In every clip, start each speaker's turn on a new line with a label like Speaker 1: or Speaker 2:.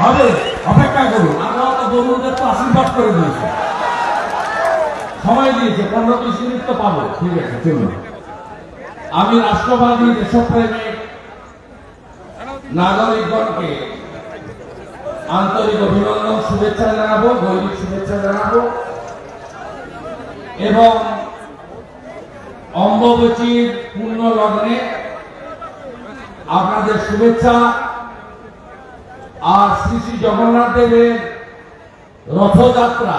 Speaker 1: হবে, অপেক্ষা করুন। আমরা তো বন্ধুদের তো আশীর্বাদ করে দিয়েছি, সময় দিয়েছে, 15-20 মিনিট তো পাবো। ঠিক আছে, চলুন। আমি রাষ্ট্রবাদী দেশপ্রেমিক নাগরিকগণকে আন্তরিক অভিনন্দন, শুভেচ্ছা জানাবো, দৈনিক শুভেচ্ছা জানাবো এবং অম্বুবাচীর পূর্ণ লগ্নে আপনাদের শুভেচ্ছা। আর শ্রী শ্রী জগন্নাথ দেবের রথযাত্রা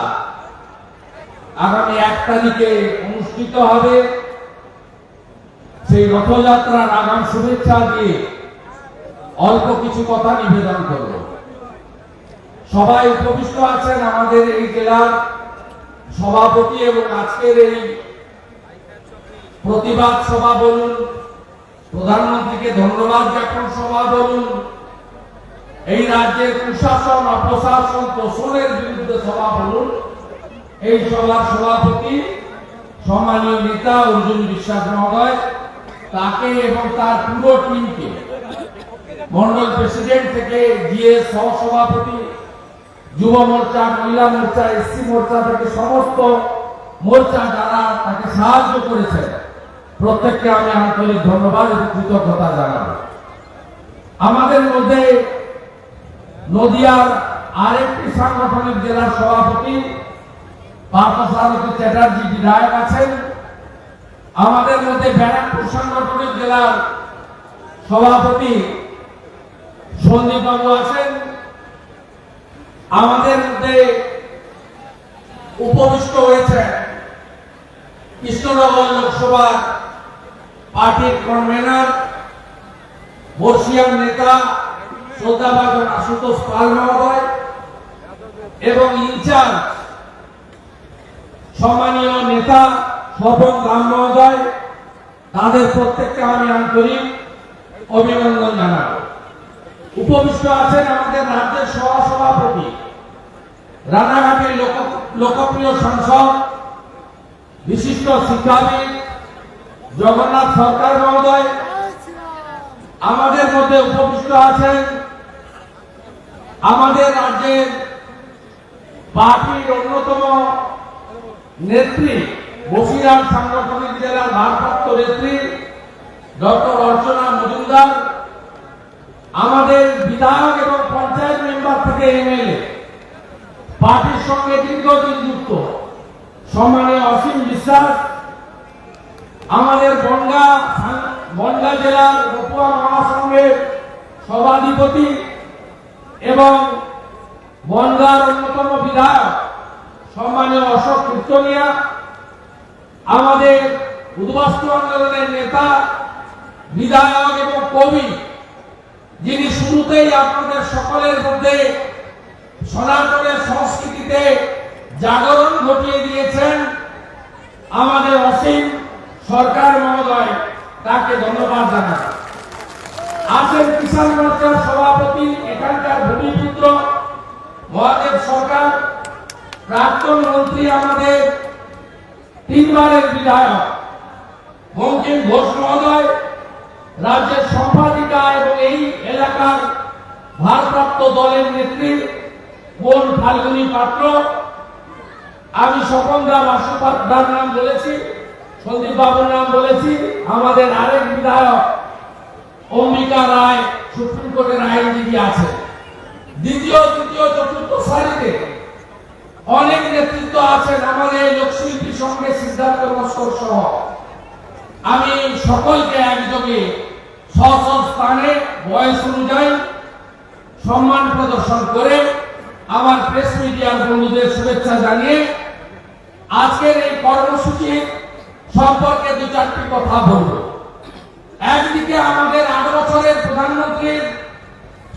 Speaker 1: আগামী 1 তারিখে অনুষ্ঠিত হবে। সেই রথযাত্রার আগাম শুভেচ্ছা দিয়ে অল্প কিছু কথা নিবেদন করব। সবাই উপবিষ্ট আছেন আমাদের এই জেলার সভাপতি এবং আজকের এই প্রতিবাদ সভা বলুন, প্রধানমন্ত্রীকে ধন্যবাদ জ্ঞাপন সভা বলুন, এই রাজ্যের কুশাসন অপশাসন তোষণের বিরুদ্ধে সভা বলুন, এই সভার সভাপতি সম্মানীয় নেতা অর্জুন বিশ্বাস মহোদয়, তাকে এবং তার পুরো টিমকে, মন্ডল প্রেসিডেন্ট থেকে জিএ সহসভাপতি, যুব মোর্চা, মহিলা মোর্চা, এসসি মোর্চা থেকে সমস্ত মোর্চা যারা তাকে সাহায্য করেছেন, প্রত্যেককে আমি আন্তরিক ধন্যবাদ এবং কৃতজ্ঞতা জানাব। আমাদের মধ্যে নদিয়ার আরেকটি সাংগঠনিক জেলার সভাপতি পার্থসারথী চ্যাটার্জি বিধায়ক আছেন। আমাদের মধ্যে ব্যারাকপুর সাংগঠনিক জেলার সভাপতি সন্দীপ বাবু আছেন। আমাদের মধ্যে উপবিষ্ট হয়েছে কৃষ্ণনগর লোকসভা পার্টির কনভেনর, বর্ষিয়ান নেতা শ্রদ্ধাভাজন আশুতোষ পাল মহোদয় এবং ইনচার্জ সম্মানীয় নেতা স্বপন রাম মহোদয়, তাদের প্রত্যেককে আমি আন্তরিক অভিনন্দন জানাব। উপবিষ্ট আছেন আমাদের রাজ্যের সহসভাপতি, রানাঘাটের লোকপ্রিয় সাংসদ, বিশিষ্ট শিক্ষাবিদ জগন্নাথ সরকার মহোদয়। আমাদের মধ্যে উপবিষ্ট আছেন আমাদের রাজ্যের পার্টির অন্যতম নেত্রী, বসিরহাট সাংগঠনিক জেলার ভারপ্রাপ্ত নেত্রী ডক্টর অর্চনা মজুমদার, আমাদের বিধায়ক এবং পঞ্চায়েত মেম্বার থেকে এমএলএ, পার্টির সঙ্গে দীর্ঘদিন যুক্ত সম্মানীয় অসীম বিশ্বাস, আমাদের বনগাঁ জেলার বপুয়া মহাসংঘের সভাধিপতি এবং বনগাঁর অন্যতম বিধায়ক সম্মানীয় অশোক কীর্তনিয়া, আমাদের উদ্বাস্তু আন্দোলনের নেতা, বিধায়ক এবং কবি, যিনি শুরুতেই আপনাদের সকলের মধ্যে সনাতনের সংস্কৃতিতে জাগরণ ঘটিয়ে দিয়েছেন, আমাদের অসীম সরকার মহোদয়, তাকে ধন্যবাদ জানাই। আছেন কিষাণ মোর্চার সভাপতি, এখানকার ভূমিপুত্র মহাদেব সরকার, প্রাক্তন মন্ত্রী, আমাদের 3 বারের বিধায়ক বঙ্কিম ঘোষ মহোদয়, রাজ্যের সম্পাদিকা এবং এই এলাকার ভারপ্রাপ্ত দলের নেত্রী বোন ফাল্গুনী পাত্র। আমি স্বপন দাস আশুপাত্রার নাম বলেছি, সন্দীপ বাবুর নাম বলেছি, আমাদের আরেক বিধায়ক অম্বিকা রায় সুপ্রিম কোর্টের আইনজীবী আছে। দ্বিতীয়, তৃতীয়, চতুর্থ সারিতে অনেক নেতৃত্ব আছেন, আমাদের লোকশিল্পী সঙ্গে সিদ্ধার্থ নস্কর সহ। আমি সকলকে একযোগে স্ব স্থানে বয়স অনুযায়ী সম্মান প্রদর্শন করে আমার প্রেস মিডিয়ার বন্ধুদের শুভেচ্ছা জানিয়ে আজকের এই কর্মসূচি সম্পর্কে 2-4টি কথা বলব। একদিকে আমাদের 8 বছরের প্রধানমন্ত্রীর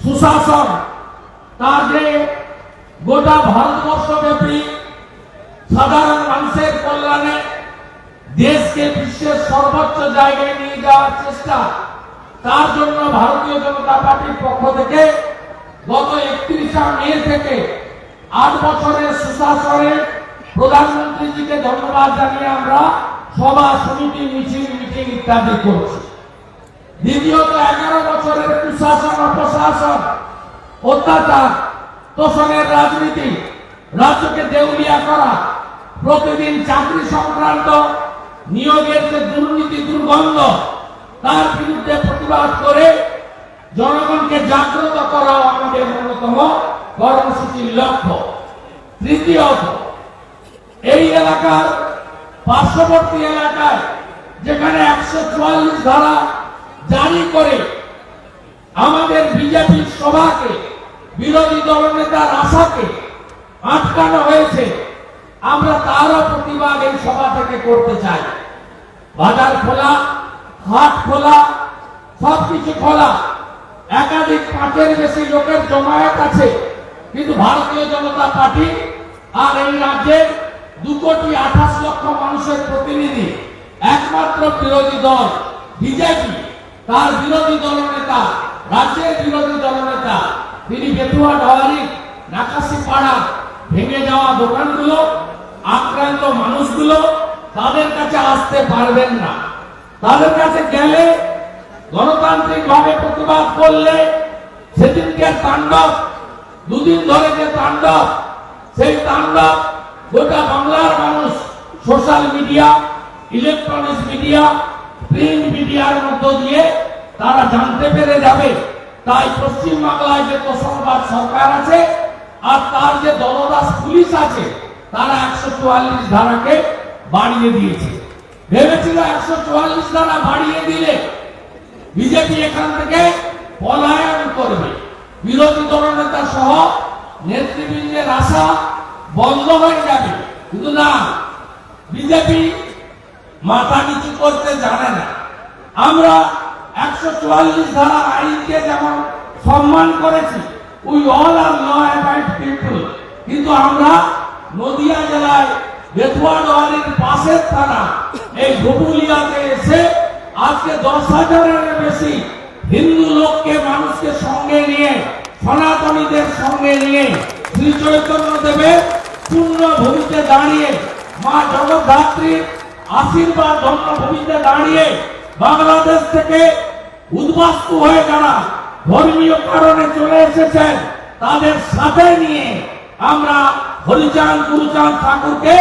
Speaker 1: সুশাসন, তার যে গোটা ভারতবর্ষব্যাপী সাধারণ মানুষের কল্যাণে দেশকে বিশ্বের সর্বোচ্চ জায়গায় নিয়ে যাওয়ার চেষ্টা, তার জন্য ভারতীয় জনতা পার্টির পক্ষ থেকে গত 31শে মে থেকে 8 বছরের সুশাসনে প্রধানমন্ত্রীজিকে ধন্যবাদ জানিয়ে আমরা সভা, সমিতি, মিটিং ইত্যাদি করছি। দ্বিতীয়ত 11 বছরের কুশাসন অপশাসন অত্যাচার তোষণের রাজনীতি, রাজ্যকে দেউলিয়া করা, প্রতিদিন চাকরি সংক্রান্ত নিয়োগের যে দুর্নীতি দুর্গন্ধ, তার বিরুদ্ধে প্রতিবাদ করে জনগণকে জাগ্রত করা আমাদের অন্যতম কর্মসূচির লক্ষ্য। তৃতীয়ত, এই এলাকার পার্শ্ববর্তী এলাকায় যেখানে 144 ধারা জারি করে আমাদের বিজেপি সভাকে, বিরোধী দলনেতার আশাকে আটকানো হয়েছে, আমরা তারও প্রতিবাদ এই সভা থেকে করতে চাই। বাজার খোলা, হাট খোলা, সবকিছু খোলা, একাধিক 5-এর বেশি লোকের জমায়েত আছে, কিন্তু ভারতীয় জনতা পার্টি আর এই রাজ্যের 2,28,00,000 মানুষের প্রতিনিধি, একমাত্র বিরোধী দল বিজেপি, তার বিরোধী দলনেতা, রাজ্যের বিরোধী দলনেতা, তিনি বেতুয়া ডোয়ারি নাকাশিপাড়া ভেঙে যাওয়া দোকানগুলো, আক্রান্ত মানুষগুলো, তাদের কাছে আসতে পারবেন না। তাদের কাছে গেলে, গণতান্ত্রিক ভাবে প্রতিবাদ করলে, সেদিনকে তাণ্ডব, দুদিন ধরে যে তাণ্ডব, সেই তাণ্ডব গোটা বাংলার মানুষ social media, electronics media, print মিডিয়ার মধ্য দিয়ে তারা জানতে পেরে যাবে। তাই পশ্চিম বাংলায় যে তোষণবাদ সরকার আছে আর তার যে দলদাস পুলিশ আছে, তারা 144 ধারাকে বাড়িয়ে দিয়েছে। ভেবেছিল 144 ধারা বাড়িয়ে দিলে বিজেপি এখান থেকে পলায়ন করবে, বিরোধী দলনেতা সহ নেতৃবৃন্দের আশা বন্ধ হয়ে যাবে। কিন্তু না, বিজেপি মাথা নিচু করতে জানে না। আমরা 144 ধারা আইনকে যেমন সম্মান করেছি, we all are law abide people, কিন্তু আমরা নদিয়া জেলায় বেতুয়াডোয়ারির পাশের থানা এই গবুলিয়াতে এসে আজকে 10,000-এর বেশি হিন্দু লোককে, মানুষকে সঙ্গে নিয়ে, সনাতনীদের সঙ্গে নিয়ে শ্রী চৈতন্য দেবের পূর্ণ ভূমিতে দাঁড়িয়ে, মা জগদ্ধাত্রীর আশীর্বাদ জন্মভূমিতে দাঁড়িয়ে, বাংলাদেশ থেকে উদ্বাস্তু হয়ে যারা ধর্মীয় কারণে চলে এসেছেন তাদের সাথে নিয়ে আমরা হরিচাঁদ গুরুচাঁদ ঠাকুরকে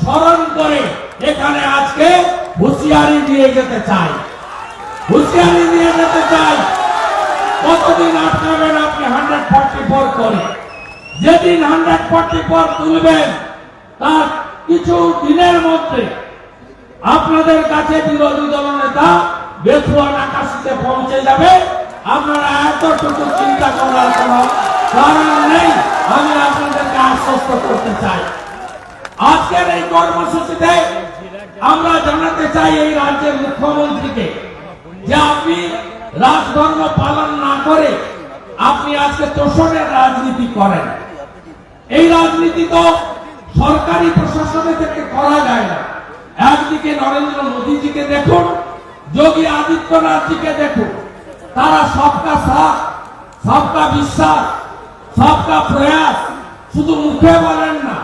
Speaker 1: স্মরণ করে এখানে আজকে হুঁশিয়ারি দিয়ে যেতে চাই, হুঁশিয়ারি দিয়ে যেতে চাই। কতদিন আটকাবেন আপনি 144 করে? যেদিন 144 তুলবেন তার কিছু দিনের মধ্যে আপনাদের কাছে বিরোধী দলনেতা বেতুয়া নাকাশিতে পৌঁছে যাবে। আপনারা এতটুকু চিন্তা করার কোনো কারণ নেই, আমি আপনাদেরকে আশ্বস্ত করতে চাই। আজকের এই কর্মসূচিতে আমরা জানাতে চাই এই রাজ্যের মুখ্যমন্ত্রীকে যে আপনি রাজধর্ম পালন না করে আপনি আজকে তোষণের রাজনীতি করেন। এই রাজনীতি তো সরকারি প্রশাসনে থেকে করা যায় না। একদিকে নরেন্দ্র মোদীজিকে দেখুন, যোগী আদিত্যনাথজিকে দেখুন, তারা সবকা সাথ, সবকা বিশ্বাস, সবকা প্রয়াস শুধু মুখে বলেন না,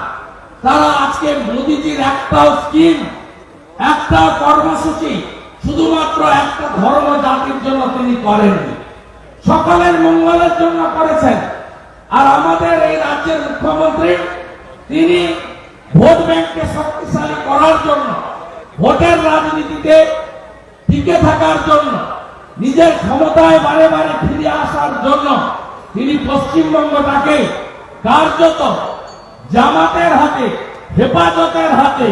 Speaker 1: তারা আজকে মোদীজির একটাও স্কিম, একটা কর্মসূচি শুধুমাত্র একটা ধর্ম জাতির জন্য তিনি করেননি, সকলের মঙ্গলের জন্য করেছেন। আর আমাদের এই রাজ্যের মুখ্যমন্ত্রী তিনি ভোট ব্যাংককে শক্তিশালী করার জন্য, ভোটের রাজনীতিতে টিকে থাকার জন্য, নিজের ক্ষমতায় বারে বারে ফিরে আসার জন্য তিনি পশ্চিমবঙ্গটাকে কার্যত জামাতের হাতে, হেফাজতের হাতে,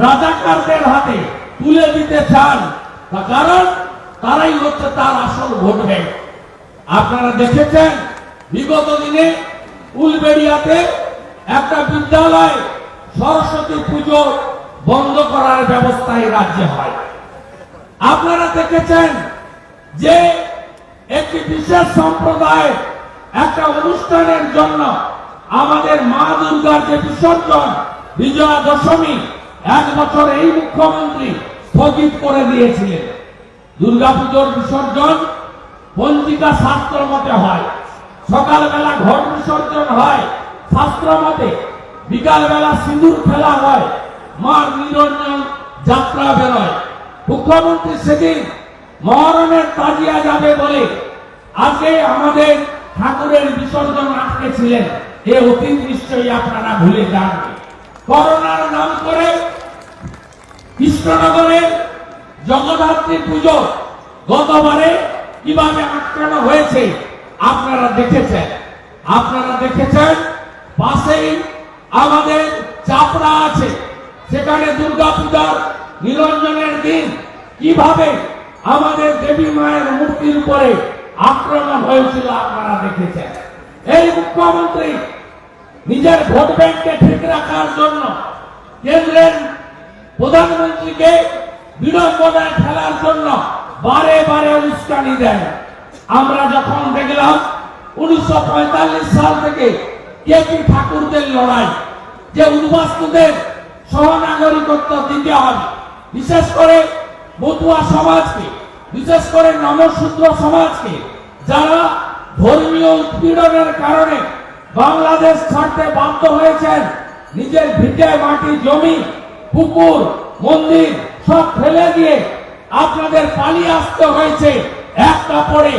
Speaker 1: রাজাকারদের হাতে তুলে দিতে চান। তার কারণ তারাই হচ্ছে তার আসল ভোট ব্যাংক। আপনারা দেখেছেন বিগত দিনে উলবেড়িয়াতে একটা বিদ্যালয় সরস্বতী পুজো বন্ধ করার ব্যবস্থা এই রাজ্যে হয়। আপনারা দেখেছেন যে একটি বিশেষ সম্প্রদায় একটা অনুষ্ঠানের জন্য আমাদের মা দুর্গার যে বিসর্জন, বিজয়া দশমী, 1 বছর এই মুখ্যমন্ত্রী স্থগিত করে দিয়েছিলেন। দুর্গাপুজোর বিসর্জন পঞ্জিকা শাস্ত্র মতে হয়, সকালবেলা ঘট বিসর্জন হয় শাস্ত্র মতে, বিকালবেলা সিঁদুর খেলা হয়, মার নিরঞ্জন যাত্রা বেরোয়। মুখ্যমন্ত্রী সেদিন মহরমের তাজিয়া যাবে বলে আজকে আমাদের ঠাকুরের বিসর্জন আটকে ছিলেন। এ অতীত নিশ্চয়ই আপনারা ভুলে যাননি। করোনার নাম করে কৃষ্ণনগরের জগদ্ধাত্রী পুজো গতবারে কিভাবে আটকানো হয়েছে আপনারা দেখেছেন। পাশেই আমাদের চাপড়া আছে, সেখানে দুর্গাপূজার নিরঞ্জনের দিন কিভাবে আমাদের দেবী মায়ের মূর্তির উপরে আক্রমণ হয়েছিল আপনারা দেখেছেন। এই মুখ্যমন্ত্রী নিজের ভোট ব্যাংককে ঠিক রাখার জন্য কেন্দ্রের প্রধানমন্ত্রীকে বিড়ম্বনায় ফেলার জন্য বারে বারে উস্কানি দেন। আমরা যখন দেখলাম 1945 সাল থেকে কেপি ঠাকুরদের লড়াই, যে উদ্বাস্তুদের সহনাগরিকত্ব দিতে হবে, বিশেষ করে মতুয়া সমাজকে, বিশেষ করে নমশূদ্র সমাজকে, যারা ধর্মীয় উৎপীড়নের কারণে বাংলাদেশ ছাড়তে বাধ্য হয়েছেন, নিজের ভিটে মাটি জমি পুকুর মন্দির সব ফেলে দিয়ে আপনাদের পালিয়ে আসতে হয়েছে এক কাপড়ে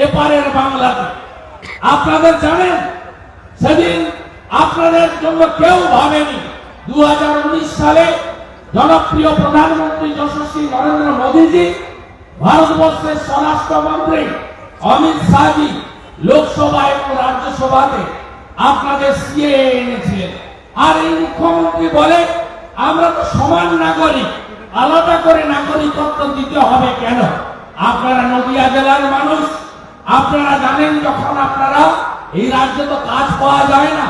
Speaker 1: এপারের বাংলাতে। আপনাদের জানেন সেদিন আপনাদের জন্য কেউ ভাবেনি 2019 সালে জনপ্রিয় প্রধানমন্ত্রী যশস্বী নরেন্দ্র মোদীজি, ভারতবর্ষের স্বরাষ্ট্রমন্ত্রী অমিত শাহজি লোকসভা এবং রাজ্যসভাতে আপনাদের সিএএ এনেছিলেন। আর এই মুখ্যমন্ত্রী বলে আমরা তো সমান নাগরিক, আলাদা করে নাগরিকত্ব দিতে হবে কেন? আপনারা নদিয়া জেলার মানুষ, আপনারা জানেন যখন আপনারা এই রাজ্যে তো কাজ পাওয়া যায় না,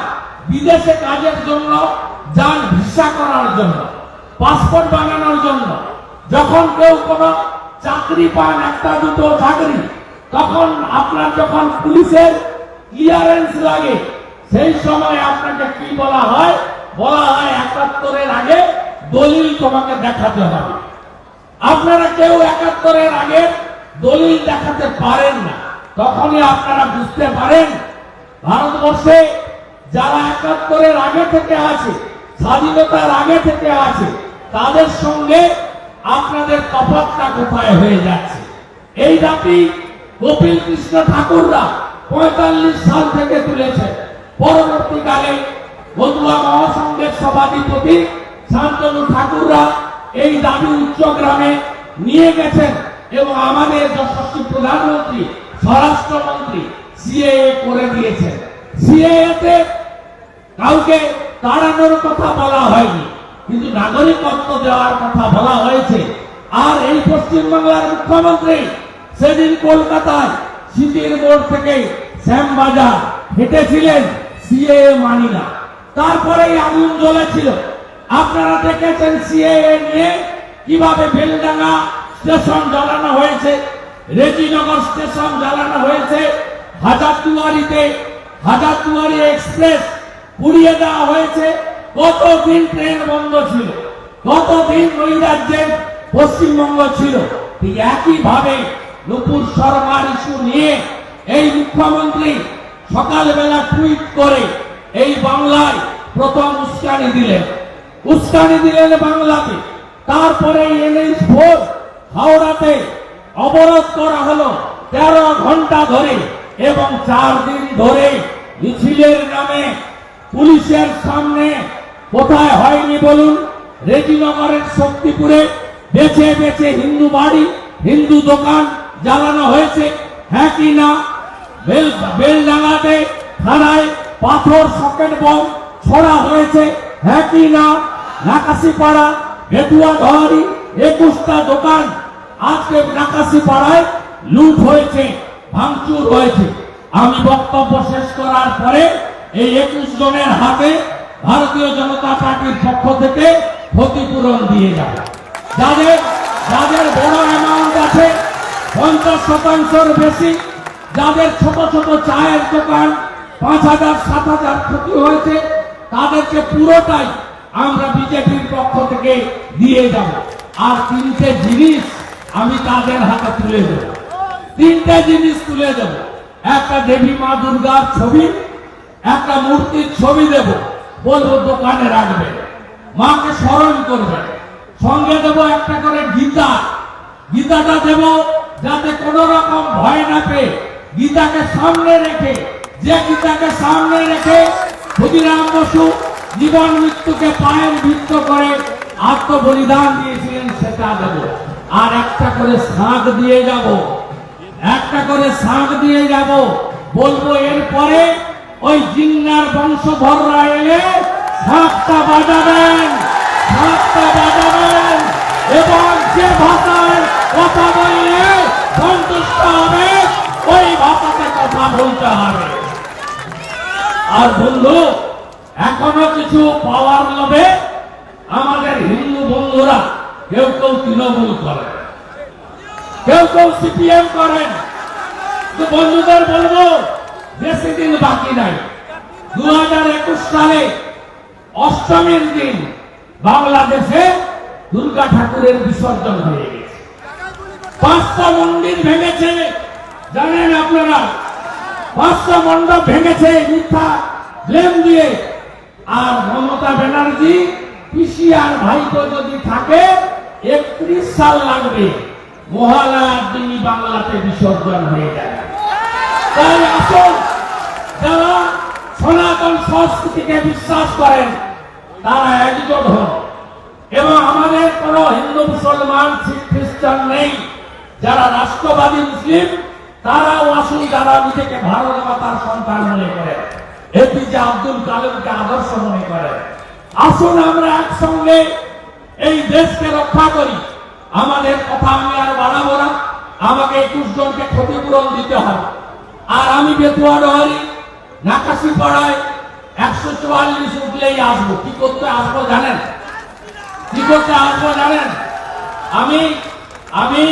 Speaker 1: বিদেশে কাজের জন্য যান ভিসা করার জন্য, পাসপোর্ট বানানোর জন্য, যখন কেউ কোনো চাকরি পান, একটা দুটো চাকরি, তখন আপনার যখন পুলিশের ক্লিয়ারেন্স লাগে, সেই সময় আপনাকে কি বলা হয়? ৭১-এর আগে দলিল তোমাকে দেখাতে হবে। আপনারা কেউ ৭১-এর আগে দলিল দেখাতে পারেন না। তখনই আপনারা বুঝতে পারেন ভারতবর্ষে যারা ৭১-এর আগে থেকে আছে, স্বাধীনতার আগে থেকে আছে, তাদের সঙ্গে আপনাদের তফাৎটা কোথায় হয়ে যাচ্ছে। এই দাবি কপিল কৃষ্ণ ঠাকুররা ৪৫ সাল থেকে তুলেছে। পরবর্তীকালে মতুয়া মহাসংঘের সভাধিপতি শান্তনু ঠাকুররা এই দাবি উচ্চগ্রামে নিয়ে গেছেন এবং আমাদের যশস্বী প্রধানমন্ত্রী স্বরাষ্ট্রমন্ত্রী সিএএ করে দিয়েছেন। সিএএতে কাউকে তাড়ানোর কথা বলা হয়নি, কিন্তু নাগরিকত্ব দেওয়ার কথা বলা হয়েছে। আর এই পশ্চিমবাংলার মুখ্যমন্ত্রী সেদিন কলকাতায় সিটির মোড় থেকে শ্যামবাজার হেঁটেছিলেন, সিএএ মানি না। তারপরেই আগুন জ্বলেছিল। আপনারা দেখেছেন সিএএ নিয়ে কিভাবে বেলডাঙ্গা স্টেশন জ্বালানো হয়েছে, রেজিনগর স্টেশন জ্বালানো হয়েছে, হাজারদুয়ারি এক্সপ্রেস পুড়িয়ে দেওয়া হয়েছে। কতদিন ট্রেন বন্ধ ছিল, কতদিন ওই রাজ্যের পশ্চিমবঙ্গ ছিল। ঠিক একইভাবে নুপুর শর্মার ইস্যু নিয়ে এই মুখ্যমন্ত্রী সকালবেলা টুইট করে এই বাংলায় প্রথম উস্কানি দিলেন বাংলাতে। তারপরে NH4 হাওড়াতে অবরোধ করা হলো 13 ঘন্টা ধরে এবং 4 দিন ধরে মিছিলের নামে পুলিশের সামনে কোথায় হয়নি বলুন? রেজিনগরের শক্তিপুরে বেছে বেছে হিন্দু বাড়ি, হিন্দু দোকান জ্বালানো হয়েছে, হ্যাঁ কি না? বেলডাঙ্গাতে থানায় পাথর সকেট বম ছড়া হয়েছে, হ্যাঁ কি না? নাকাশিপাড়া ভেটুয়া ধরি 21টা দোকান আজকে নাকাশিপাড়ায় লুট হয়েছে, ভাঙচুর হয়েছে। আমি বক্তব্য শেষ করার পরে এই 21 জনের হাতে ভারতীয় জনতা পার্টির পক্ষ থেকে ক্ষতিপূরণ দিয়ে যাবে। যাদের বড় অ্যামাউন্ট আছে 50% বেশি, যাদের ছোট ছোট চায়ের দোকান 5,000-7,000 ক্ষতি হয়েছে, তাদেরকে পুরোটাই আমরা বিজেপির পক্ষ থেকে দিয়ে যাব। আর 3টে জিনিস আমি তাদের হাতে তুলে দেব, 3টে জিনিস তুলে দেব। একটা দেবী মা দুর্গার ছবি, একটা মূর্তির ছবি দেব, বলবো দোকানে রাখবে, মাকে স্মরণ করবে। সঙ্গে দেব একটা করে গীতাটা দেব, যাতে কোন রকম ভয় না পেয়ে গীতাকে সামনে রেখে, যে গীতাকে সামনে রেখে ক্ষুদিরাম বসু জীবন মৃত্যুকে পায়ের বৃত্ত করে আত্মবলিদান দিয়েছিলেন, সেটা দেব। আর একটা করে শাঁখ দিয়ে যাব, একটা করে শাঁখ দিয়ে যাব। বলবো এরপরে ওই জিন্নার বংশধররা এলে শাঁখটা বাজাবেন, শাঁখটা বাজাবেন, এবং যে ভাষায় কথা বললে সন্তুষ্ট হবে ওই ভাষাতে কথা বলতে হবে। আর বন্ধু, এখনো কিছু পাওয়ার লোভে আমাদের হিন্দু বন্ধুরা কেউ কেউ তৃণমূল করেন, কেউ কেউ সিপিএম করেন। বন্ধুদের বলবো বেশি দিন বাকি নাই। 2021 সালে অষ্টমীর দিন বাংলাদেশে দুর্গা ঠাকুরের বিসর্জন হয়ে গেছে। 500 মন্দির ভেঙেছে, জানেন আপনারা? 500 মণ্ডপ ভেঙেছে মিথ্যা ব্লেম দিয়ে। আর মমতা ব্যানার্জি পিসি আর ভাইপো যদি থাকে 31 সাল লাগবে, মহালয়ার দিনই বাংলাতে বিসর্জন হয়ে যাবে। তাই আসুন, যারা সনাতন সংস্কৃতিকে বিশ্বাস করেন তারা একজোট হন। এবং আমাদের কোন হিন্দু, মুসলমান, শিখ, খ্রিস্টান নেই। যারা রাষ্ট্রবাদী মুসলিম তারাও আসুন, যারা নিজেকে ভারত মাতার সন্তান মনে করেন, এপিজে আব্দুল কালামকে আদর্শ মনে করেন, আসুন আমরা একসঙ্গে এই দেশকে রক্ষা করি। আমাদের কথা আমি আর বাড়াবো না। আমাকে 21 জনকে ক্ষতিপূরণ দিতে হবে। আর আমি বেতুয়াডাহারি নাকাশি পাড়ায় 144 উঠলেই আসবো। কি করতে আসবো জানেন? কি করতে আসবো জানেন? আমি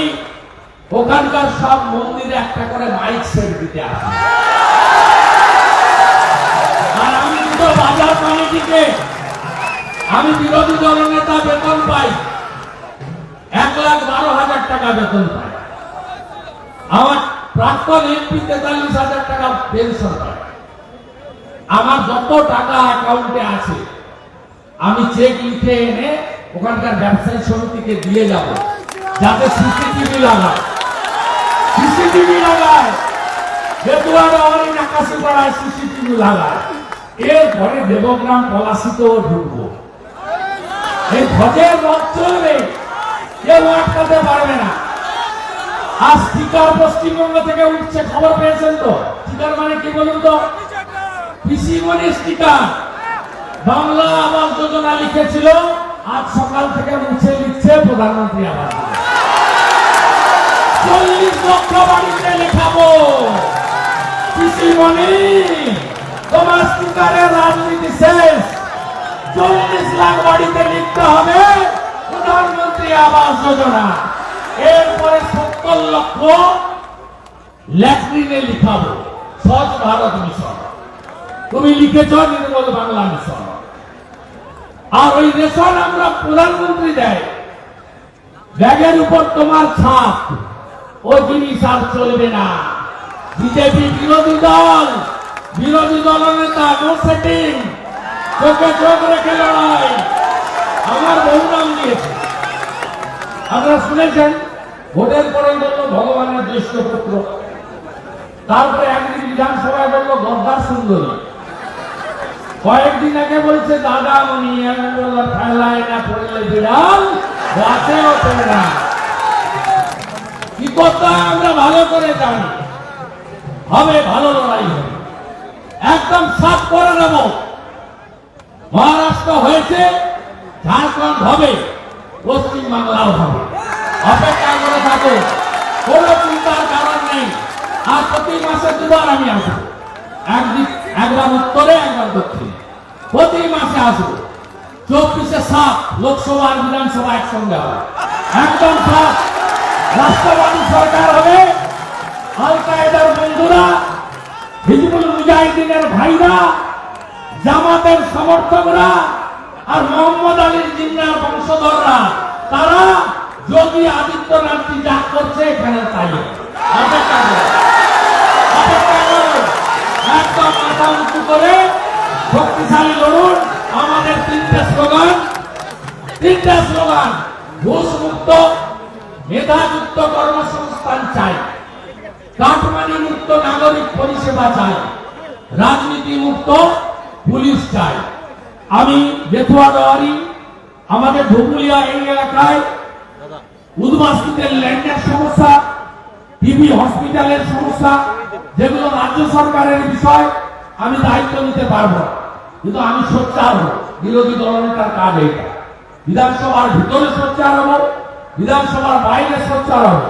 Speaker 1: ওখানকার সব মন্দিরে একটা করে মাইক সেট দিতে আসবো। আর আমি দুটো বাজার কমিটিকে, আমি বিরোধী দলনেতা বেতন পাই, 1,12,000 টাকা বেতন পাই। আমার প্রাক্তন এমপি 43,000 টাকা পেনশন পায়। আমার যত টাকা অ্যাকাউন্টে আছে আমি চেক লিখে এনে ওখানকার ব্যবসায়ী সমিতিকে দিয়ে যাব, যাতে সিসিটিভি লাগায়, সিসিটিভি লাগায়, বেতুয়াডাহারি নাকাশি পাড়ায় সিসিটিভি লাগায়। এরপরে দেবগ্রাম পলাশিতেও ঢুকবো। এই ধ্বজের রথ চলবে, কেউ আটকাতে পারবে না। আর স্পিকার পশ্চিমবঙ্গ থেকে উঠছে, খবর পেয়েছেন তো? স্পিকার মানে কি বলুন তো? পিসিমনি স্পিকার। বাংলা আবাস যোজনা লিখেছিল, আজ সকাল থেকে মুছে লিখছে প্রধানমন্ত্রী আবাস যোজনা। 40 লক্ষ বাড়িতে লেখাবো। পিসিমনি, তোমার স্পিকারের রাজনীতি শেষ। 40 লাখ বাড়িতে লিখতে হবে প্রধানমন্ত্রী আবাস যোজনা। এরপরে 70 লক্ষ ল্যাট্রিনে লিখাবো স্বচ্ছ ভারত মিশন। তুমি লিখেছ নির্মল বাংলা মিশন। আর ওই রেশন আমরা প্রধানমন্ত্রী দেয়, ব্যাগের উপর তোমার ছাপ, ও জিনিস আর চলবে না। বিজেপি বিরোধী দল, বিরোধী দলনেতা, নো সেটিং, চোখে চোখ রেখে লড়াই। আমার বহু নাম দিয়েছে, আপনারা শুনেছেন। ভোটের পরে বললো ভগবানের জ্যেষ্ঠ পুত্র, তারপরে একদিন বিধানসভায় বললো গদ্দার সুন্দরী, কয়েকদিন আগে বলছে দাদা মনি, খেলায় না পড়লে বিড়াল গাছে ওঠে না। কি করতে হয় আমরা ভালো করে জানি। হবে, ভালো লড়াই হবে, একদম সাফ করে নেব। মহারাষ্ট্র হয়েছে, ঝাড়খণ্ড হবে, পশ্চিম বাংলাও হবে। অপেক্ষা করে থাকো, কোন চিন্তার কারণ নেই। আর প্রতি মাসে 2 বার আমি আসবো, একবার উত্তরে, একবার দক্ষিণে, প্রতি মাসে আসবো। 24-এ 7 লোকসভা আর বিধানসভা একসঙ্গে হবে, একদম সাফ। রাষ্ট্রবাদী সরকার হবে। আল কায়েদার বন্ধুরা, হিজবুল মুজাহিদিনের ভাইরা, জামাতের সমর্থকরা আর মোহাম্মদ আলীর জিন্নার বংশধররা, তারা যোগী আদিত্যনাথজি যা করছে এখানে তাই। অপেক্ষা করো, অপেক্ষা করো, একদম মাথা উঁচু করে শক্তিশালী লড়ুন। আমাদের 3টে স্লোগান: ঘুষ মুক্ত, মেধাযুক্ত কর্মসংস্থান চাই, কাটমানি মুক্ত নাগরিক পরিষেবা চাই, রাজনীতি মুক্ত পুলিশ চাই। আমি বেথুয়া ডোয়ারি আমাদের ধুপুলিয়া এই এলাকায় উদ্বাস্তুদের ল্যান্ডের সমস্যা, টিবি হসপিটালের সমস্যা, যেগুলো রাজ্য সরকারের বিষয় আমি দায়িত্ব নিতে পারবো, কিন্তু আমি সোচ্চার হব। বিরোধী দলনেতার কাজ এইটা। বিধানসভার ভিতরে সোচ্চার হব, বিধানসভার বাইরে সোচ্চার হব।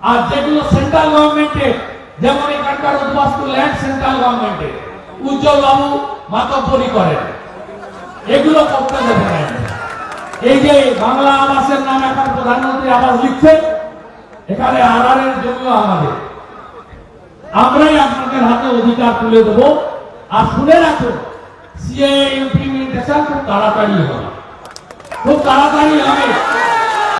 Speaker 1: আর যেগুলো সেন্ট্রাল গভর্নমেন্টের, যেমন এখানকার উদ্বাস্তু ল্যান্ড সেন্ট্রাল গভর্নমেন্টের, উজ্জ্বল বাবু মাতব্বরি করেন, এগুলো করতে দেবে না। এই যে বাংলা আবাসের নাম এখন প্রধানমন্ত্রী আবাস লিখছে, এখানে আড়ারের জমিও আমাদের, আমরাই আপনাদের হাতে অধিকার তুলে দেবো। আর শুনে রাখুন, সিএ ইমপ্লিমেন্টেশন খুব তাড়াতাড়ি হবে, খুব তাড়াতাড়ি হবে।